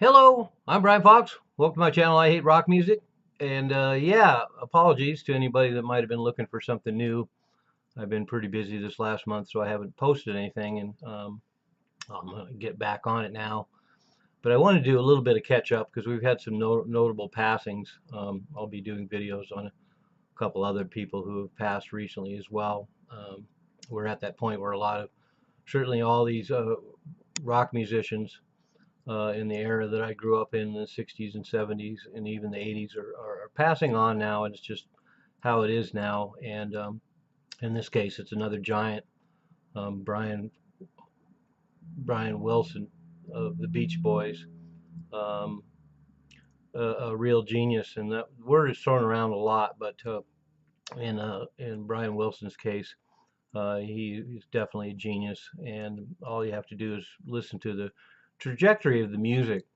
Hello, I'm Brian Fox. Welcome to my channel. I hate rock music. And yeah, apologies to anybody that might have been looking for something new. I've been pretty busy this last month, so I haven't posted anything, and I'm gonna get back on it now. But I want to do a little bit of catch up because we've had some notable passings. I'll be doing videos on a couple other people who have passed recently as well. We're at that point where a lot of, certainly all these rock musicians in the era that I grew up in the 60s and 70s and even the 80s are passing on now, and it's just how it is now. And in this case, it's another giant, Brian Wilson of the Beach Boys, um, a real genius. And that word is thrown around a lot, but in Brian Wilson's case, he is definitely a genius. And all you have to do is listen to the trajectory of the music.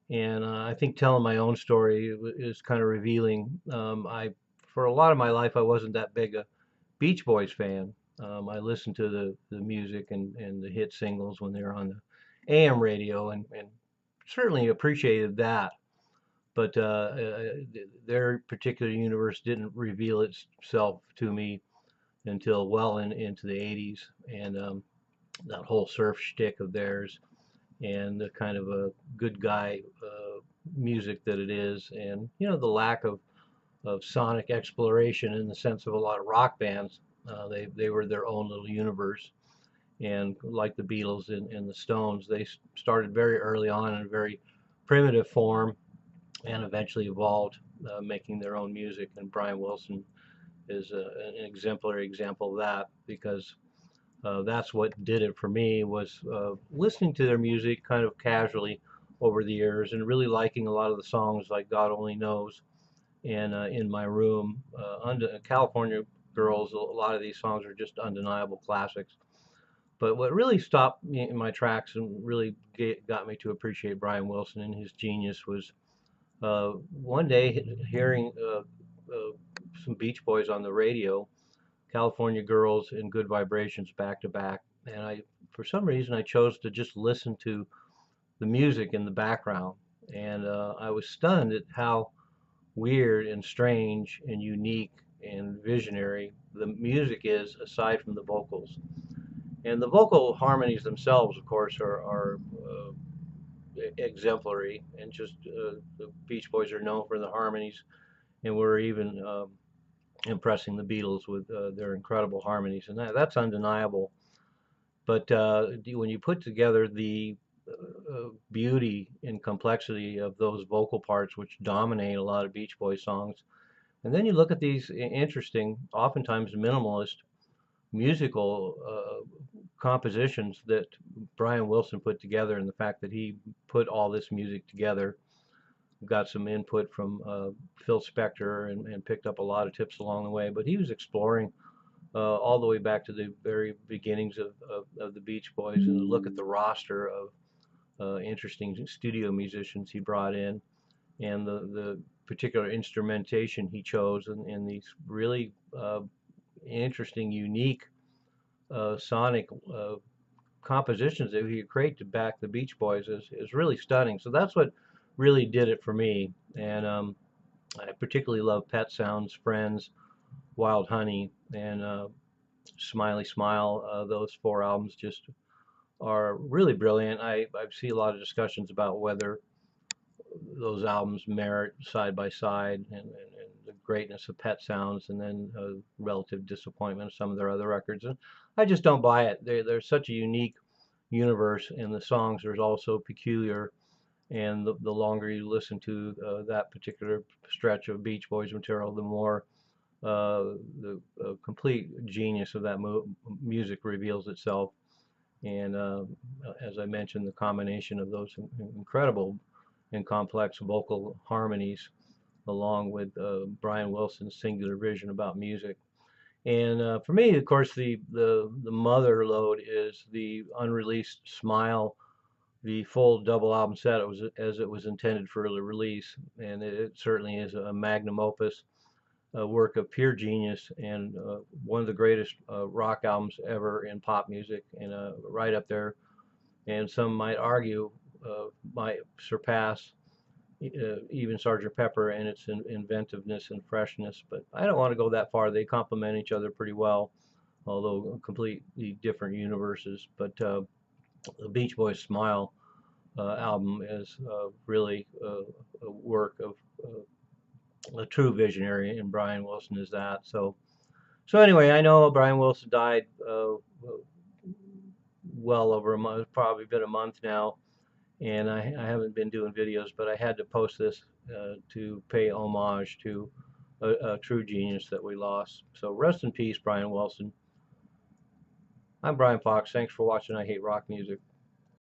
And I think telling my own story is kind of revealing. For a lot of my life, I wasn't that big a Beach Boys fan. I listened to the music and the hit singles when they were on the AM radio, and certainly appreciated that. But their particular universe didn't reveal itself to me until well into the 80s, and that whole surf shtick of theirs and the kind of a good guy music that it is, and the lack of sonic exploration in the sense of a lot of rock bands. They were their own little universe, and like the Beatles and the Stones, they started very early on in a very primitive form, and eventually evolved, making their own music. And Brian Wilson is an exemplary example of that because that's what did it for me was listening to their music kind of casually over the years and really liking a lot of the songs like God Only Knows and In My Room. Under California Girls, a lot of these songs are just undeniable classics. But what really stopped me in my tracks and really got me to appreciate Brian Wilson and his genius was one day hearing some Beach Boys on the radio, California Girls and Good Vibrations back to back. And for some reason, I chose to just listen to the music in the background. And I was stunned at how weird and strange and unique and visionary the music is aside from the vocals. And the vocal harmonies themselves, of course, are exemplary. And just the Beach Boys are known for the harmonies, and we're even impressing the Beatles with their incredible harmonies, and that's undeniable. But when you put together the beauty and complexity of those vocal parts, which dominate a lot of Beach Boys songs, and then you look at these interesting, oftentimes minimalist musical compositions that Brian Wilson put together, and the fact that he put all this music together, got some input from Phil Spector, and picked up a lot of tips along the way. But he was exploring all the way back to the very beginnings of the Beach Boys, and look at the roster of interesting studio musicians he brought in, and the particular instrumentation he chose, and these really interesting, unique sonic compositions that he created to back the Beach Boys is really stunning. So that's what really did it for me. And I particularly love Pet Sounds, Friends, Wild Honey, and Smiley Smile. Those four albums just are really brilliant. I see a lot of discussions about whether those albums merit side by side, and the greatness of Pet Sounds, and then relative disappointment of some of their other records. And I just don't buy it. They're such a unique universe, and the songs are also peculiar. And the longer you listen to that particular stretch of Beach Boys material, the more the complete genius of that music reveals itself. And as I mentioned, the combination of those incredible and complex vocal harmonies, along with Brian Wilson's singular vision about music. And for me, of course, the mother lode is the unreleased Smile, the full double album set. It was as it was intended for early release, and it certainly is a magnum opus, a work of pure genius, and one of the greatest rock albums ever in pop music, and right up there. And some might argue might surpass even Sergeant Pepper in its inventiveness and freshness. But I don't want to go that far. They complement each other pretty well, although completely different universes. But the Beach Boys Smile album is really a work of a true visionary, and Brian Wilson is that. So anyway, I know Brian Wilson died well over a month, probably been a month now, and I haven't been doing videos, but I had to post this to pay homage to a true genius that we lost. So rest in peace, Brian Wilson. I'm Brian Fox. Thanks for watching I Hate Rock Music.